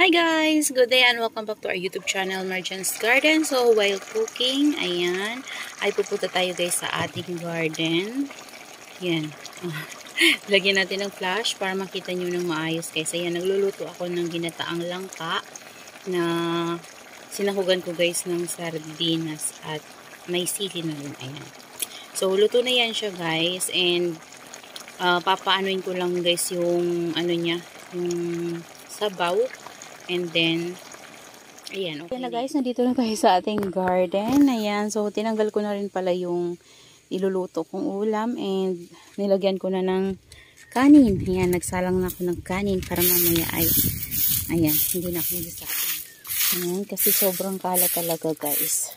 Hi guys! Good day and welcome back to our YouTube channel, Marjan's Garden. So, while cooking, ayan, ay pupunta tayo guys sa ating garden. Yan. Lagyan natin ng flash para makita nyo ng maayos guys. Ayan, nagluluto ako ng ginataang langka na sinahugan ko guys ng sardinas at may sili na rin. Ayan. So, luto na yan siya guys. And, papaanoin ko lang guys yung ano niya, yung sabaw. And then, ayan. Okay na guys, nandito na tayo sa ating garden. Ayan, so tinanggal ko na rin pala yung iluluto kong ulam. And nilagyan ko na ng kanin. Ayan, nagsalang na ako ng kanin para mamaya ay, ayan, hindi na ako nagsasakin. Ayan, kasi sobrang kalat talaga guys.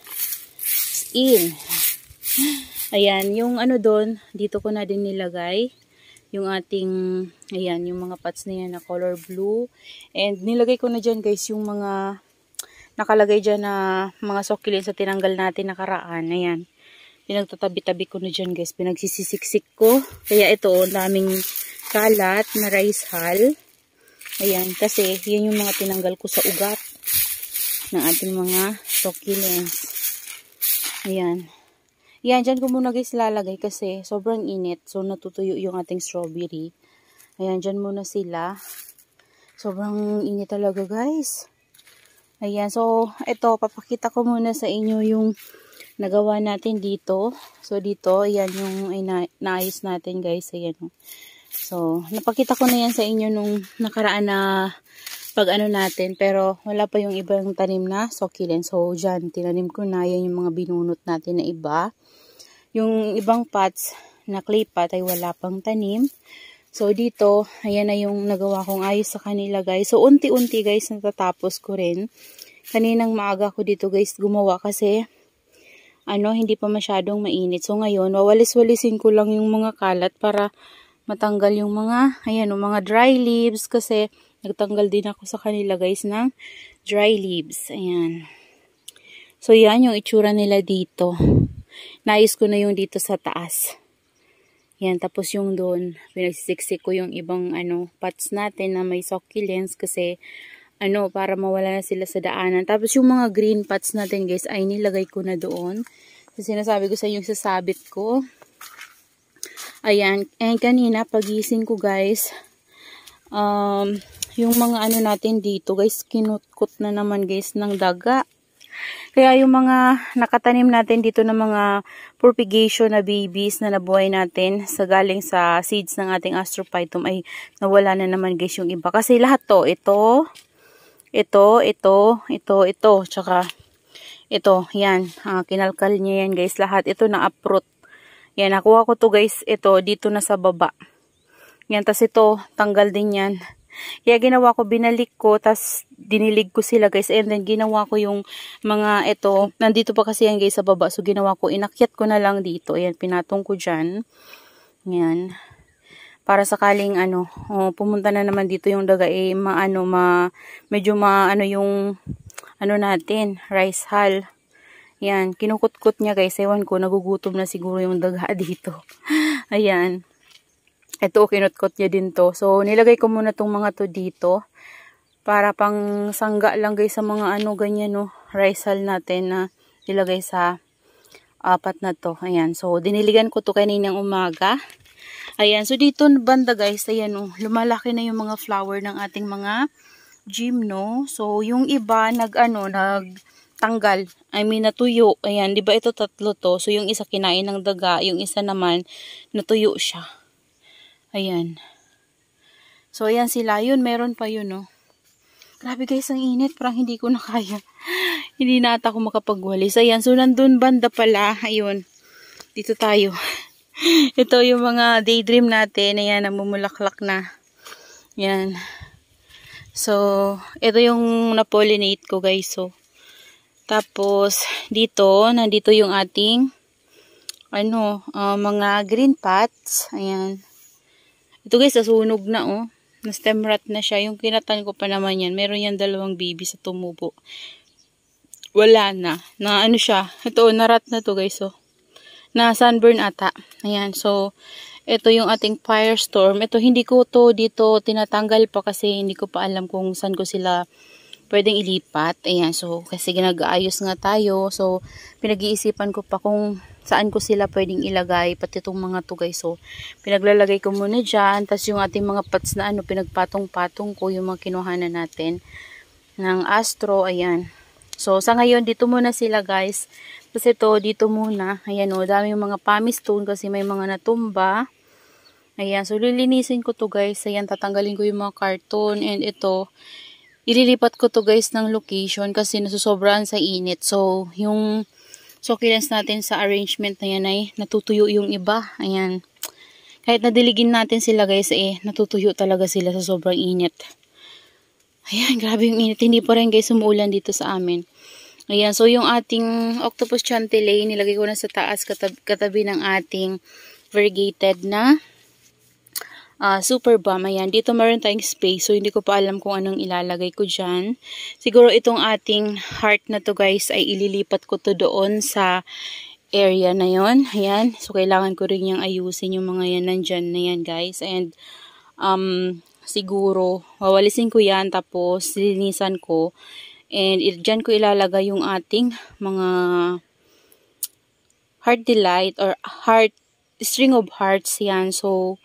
Ayan, yung ano doon, dito ko na din nilagay yung ating, ayan, yung mga pots na yan na color blue. And nilagay ko na dyan guys yung mga nakalagay dyan na mga succulents sa tinanggal natin nakaraan. Ayan, pinagtatabi-tabi ko na dyan guys, pinagsisisiksik ko. Kaya ito, ang daming kalat na rice hull. Ayan, kasi yan yung mga tinanggal ko sa ugat ng ating mga succulents. Ayan. Yan, dyan ko muna guys lalagay kasi sobrang init. So, natutuyo yung ating strawberry. Ayan, dyan muna sila. Sobrang init talaga guys. Ayan, so, ito, papakita ko muna sa inyo yung nagawa natin dito. So, dito, ayan yung naayos natin guys. Ayan. So, napakita ko na yan sa inyo nung nakaraan na pag-ano natin. Pero, wala pa yung ibang tanim na succulent. So, dyan, tinanim ko na. Yan yung mga binunot natin na iba. Yung ibang pots na clay pot ay wala pang tanim. So, dito, ayan na yung nagawa kong ayos sa kanila guys. So, unti-unti guys, natatapos ko rin. Kaninang maaga ko dito guys gumawa kasi, hindi pa masyadong mainit. So, ngayon, wawalis-walisin ko lang yung mga kalat para matanggal yung mga, ayan, yung mga dry leaves. Kasi, nagtanggal din ako sa kanila guys ng dry leaves. Ayan. So, yan yung itsura nila dito. Naayos ko na yung dito sa taas. Yan, tapos yung doon, pinagsisiksik ko yung ibang pots natin na may succulents kasi para mawala na sila sa daanan. Tapos yung mga green pots natin guys ay nilagay ko na doon. Kasi sinasabi ko sa inyo sasabit ko. Ayan, and kanina pagising ko guys, yung mga natin dito guys, kinutkot na naman guys ng daga. Kaya yung mga nakatanim natin dito ng mga propagation na babies na nabuhay natin sa galing sa seeds ng ating astrophytum ay nawala na naman guys yung iba. Kasi lahat to, ito, tsaka ito, yan, kinalkal niya yan guys, lahat. Ito na uproot. Yan, nakuha ko to guys, ito, dito na sa baba. Yan, tas ito, tanggal din yan. Kaya ginawa ko, binalik ko, tas dinilig ko sila guys, and then ginawa ko yung mga ito, nandito pa kasi yan guys sa baba, so ginawa ko, inakyat ko na lang dito, ayan, pinatong ko dyan, yan, para sakaling pumunta na naman dito yung daga, medyo yung, natin, rice hull, yan, kinukutkot niya guys, ewan ko, nagugutom na siguro yung daga dito, ayan. Ito, kinutkot niya din to. So, nilagay ko muna tong mga to dito. Para pang sangga lang guys sa mga ganyan rice hull natin na nilagay sa apat na to. Ayan. So, diniligan ko to kaninang umaga. Ayan. So, dito banda guys, ayan lumalaki na yung mga flower ng ating mga gymno. So, yung iba nagtanggal. Natuyo. Ayan. Diba ito tatlo to? So, yung isa kinain ng daga. Yung isa naman, natuyo siya. Ayan. So, ayan sila. Yun, meron pa yun, Grabe guys, ang init. Parang hindi ko na kaya. Hindi na ata ako makapagwalis. Ayan. So, nandun banda pala. Ayun. Dito tayo. Ito yung mga daydream natin. Ayan, namumulaklak na. Ayan. So, ito yung na-pollinate ko guys. So, tapos, nandito yung ating mga green pots. Ayan. Ito guys, nasunog na Na-stem rot na siya. Yung kinatan ko pa naman yan. Meron yan 2 baby sa tumubo. Wala na. Siya. Ito, narat na to guys. Na sunburn ata. Ayan. So, Ito yung ating firestorm. Ito hindi ko to dito tinatanggal pa kasi hindi ko pa alam kung saan ko sila pwedeng ilipat. Ayan, so kasi nag-aayos nga tayo. So pinag-iisipan ko pa kung saan ko sila pwedeng ilagay, pati itong mga to guys. So pinaglalagay ko muna dyan. Tapos yung ating mga pots na ano, pinagpatong-patong ko yung mga kinuhanan natin ng astro. Ayan. So sa ngayon dito muna sila guys. Tapos ito dito muna. Ayan o, dami yung mga pumice stone kasi may mga natumba. Ayan, so lilinisin ko to guys. Ayan, tatanggalin ko yung mga karton. And ito, ililipat ko to guys ng location kasi nasusobrahan sa init. So, yung succulents natin sa arrangement na yan ay natutuyo yung iba. Ayan. Kahit nadiligin natin sila guys, natutuyo talaga sila sa sobrang init. Ayan, grabe yung init. Hindi pa rin guys umuulan dito sa amin. Ayan, so yung ating octopus chantilly, nilagay ko na sa taas katabi ng ating variegated na super bomb. Ayan, dito meron tayong space. So, hindi ko pa alam kung anong ilalagay ko dyan. Siguro itong ating heart na to guys ay ililipat ko to doon sa area na yon. Ayan. So, kailangan ko rin yung ayusin yung mga yan nandyan na yan guys. And, siguro, wawalisin ko yan tapos linisan ko. And, dyan ko ilalagay yung ating mga heart delight or heart, string of hearts. Yan. So,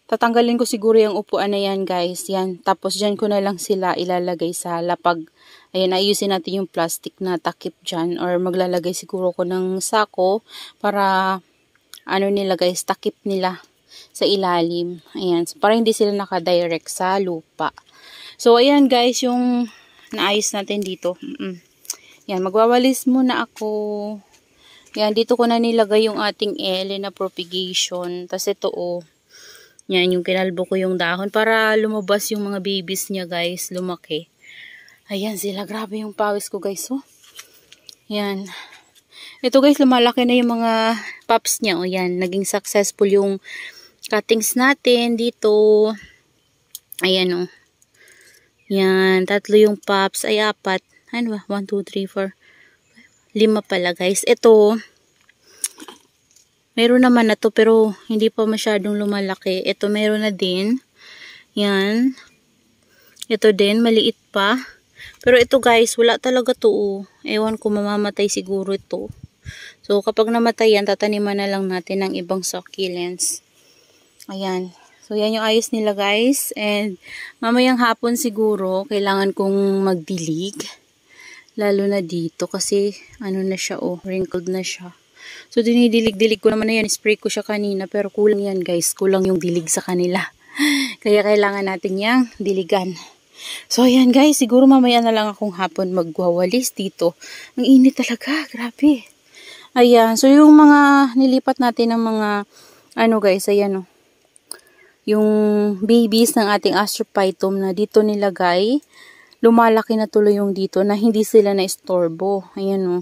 tatanggalin ko siguro yung upuan na yan guys. Yan. Tapos dyan ko na lang sila ilalagay sa lapag. Ayan, ayusin natin yung plastic na takip dyan. Or maglalagay siguro ko ng sako para ano nila guys, takip nila sa ilalim. Ayan. So, para hindi sila nakadirect sa lupa. So, ayan guys, yung naayos natin dito. Yan, magwawalis muna ako. Yan, dito ko na nilagay yung ating L na propagation. Tapos ito yan, yung kinalbo ko yung dahon para lumabas yung mga babies niya guys, lumaki. Ayan sila, grabe yung pawis ko guys, oh. Yan. Ito guys, lumalaki na yung mga pups niya, oh. Yan, naging successful yung cuttings natin dito. Ayan, oh. Yan, 3 yung pups, ay 4. Ano ba? 1, 2, 3, 4, 5 pala guys. Ito, meron naman na to pero hindi pa masyadong lumalaki. Ito meron na din. Yan. Ito din, maliit pa. Pero ito guys, wala talaga to. Ewan ko, mamamatay siguro ito. So kapag namatay yan, tataniman na lang natin ng ibang succulents. Ayan. So yan yung ayos nila guys. And mamayang hapon siguro, kailangan kong magdilig. Lalo na dito kasi ano na siya, wrinkled na siya. So, dinidilig-dilig ko naman na yan. Spray ko siya kanina. Pero kulang yan, guys. Kulang yung dilig sa kanila. Kaya kailangan natin yang diligan. So, ayan, guys. Siguro mamaya na lang akong hapon magwawalis dito. Ang init talaga. Grabe. Ayan. So, yung mga nilipat natin ng mga, ano guys, ayan o. Yung babies ng ating Astrophytum na dito nilagay. Lumalaki na tuloy yung dito na hindi sila na-istorbo. Ayan o.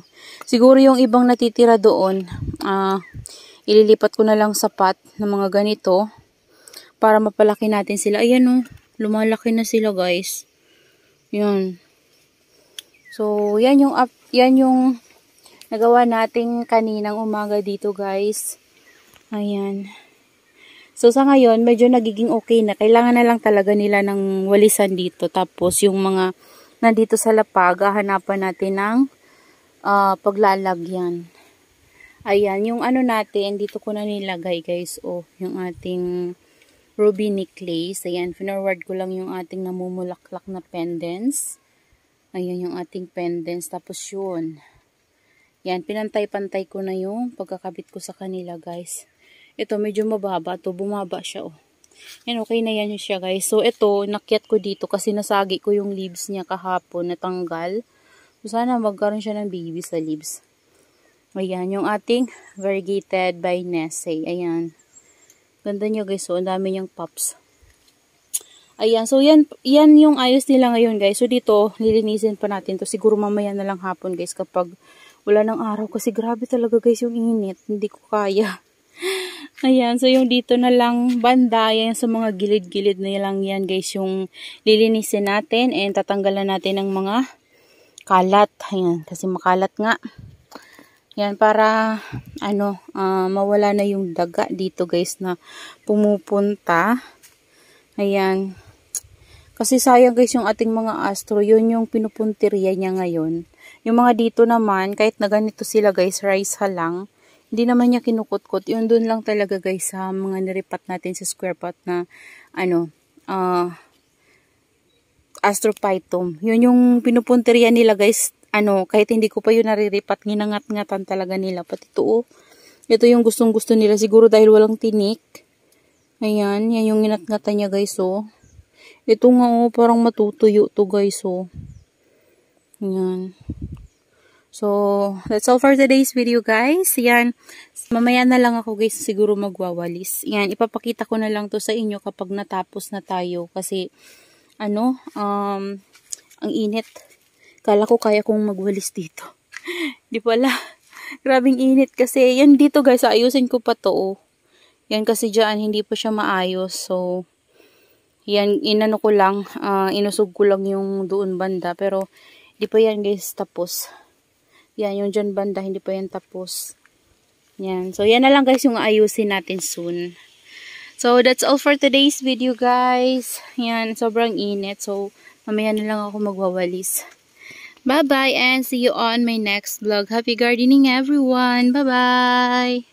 Siguro yung ibang natitira doon, ililipat ko na lang sa pot ng mga ganito para mapalaki natin sila. Ayan o. Lumalaki na sila guys. Yan. So, yan yung nagawa natin kaninang umaga dito guys. Ayan. So, sa ngayon, medyo nagiging okay na. Kailangan na lang talaga nila ng walisan dito. Tapos, yung mga nandito sa lapag, hahanapan natin ng paglalagyan. Ayan, yung ano natin, dito ko na nilagay guys. Yung ating ruby necklace. Ayan, forward ko lang yung ating namumulaklak na pendants. Ayan, yung ating pendants. Tapos yun. Yan, pinantay-pantay ko na yung pagkakabit ko sa kanila guys. Ito, medyo mababa. Ito, bumaba siya, Yan, okay na yan siya, guys. So, ito, nakyat ko dito kasi nasagi ko yung leaves niya kahapon, natanggal. So, sana magkaroon siya ng baby sa leaves. Ayan, yung ating variegated by Nessie. Ayan. Ganda niya, guys. So, ang dami niyang pups. Ayan, so, yan yung ayos nila ngayon, guys. So, dito, lilinisin pa natin to. Siguro mamaya na lang hapon, guys, kapag wala ng araw. Kasi grabe talaga, guys, yung init. Hindi ko kaya. Ayan, so yung dito na lang banda, yan sa mga gilid-gilid na lang yan guys, yung lilinisin natin and tatanggalan natin ng mga kalat. Ayan, kasi makalat nga. Yan, para mawala na yung daga dito guys na pumupunta. Ayan. Kasi sayang guys yung ating mga astro, yun yung pinupuntirya niya ngayon. Yung mga dito naman, kahit na ganito sila guys, rice lang, hindi naman niya kinukutkot. Yun dun lang talaga guys sa mga niripat natin sa square pot na astrophytum. Yun yung pinupuntirya nila guys. Kahit hindi ko pa yun nariripat, ginangat-ngatan talaga nila. Pati ito, ito yung gustong-gusto nila. Siguro dahil walang tinik. Ayan, yan yung ginat-ngatan niya guys, oh. Ito nga, oh, parang matutuyo to guys, oh. Ayan. So, that's all for today's video guys. Ayan, mamaya na lang ako guys siguro magwawalis. Ayan, ipapakita ko na lang to sa inyo kapag natapos na tayo. Kasi, ang init. Kala ko kaya kong magwalis dito. Di pala. Grabing init kasi. Yan dito guys, ayusin ko pa to. Oh. Yan kasi dyan, hindi pa siya maayos. So, yan, inano ko lang. Inusog ko lang yung doon banda. Pero, di pa yan guys tapos. Yan, yung dyan banda, hindi pa yan tapos. Yan. So, yan na lang guys yung ayusin natin soon. So, that's all for today's video guys. Yan, sobrang init. So, mamaya na lang ako magwawalis. Bye-bye and see you on my next vlog. Happy gardening everyone. Bye-bye.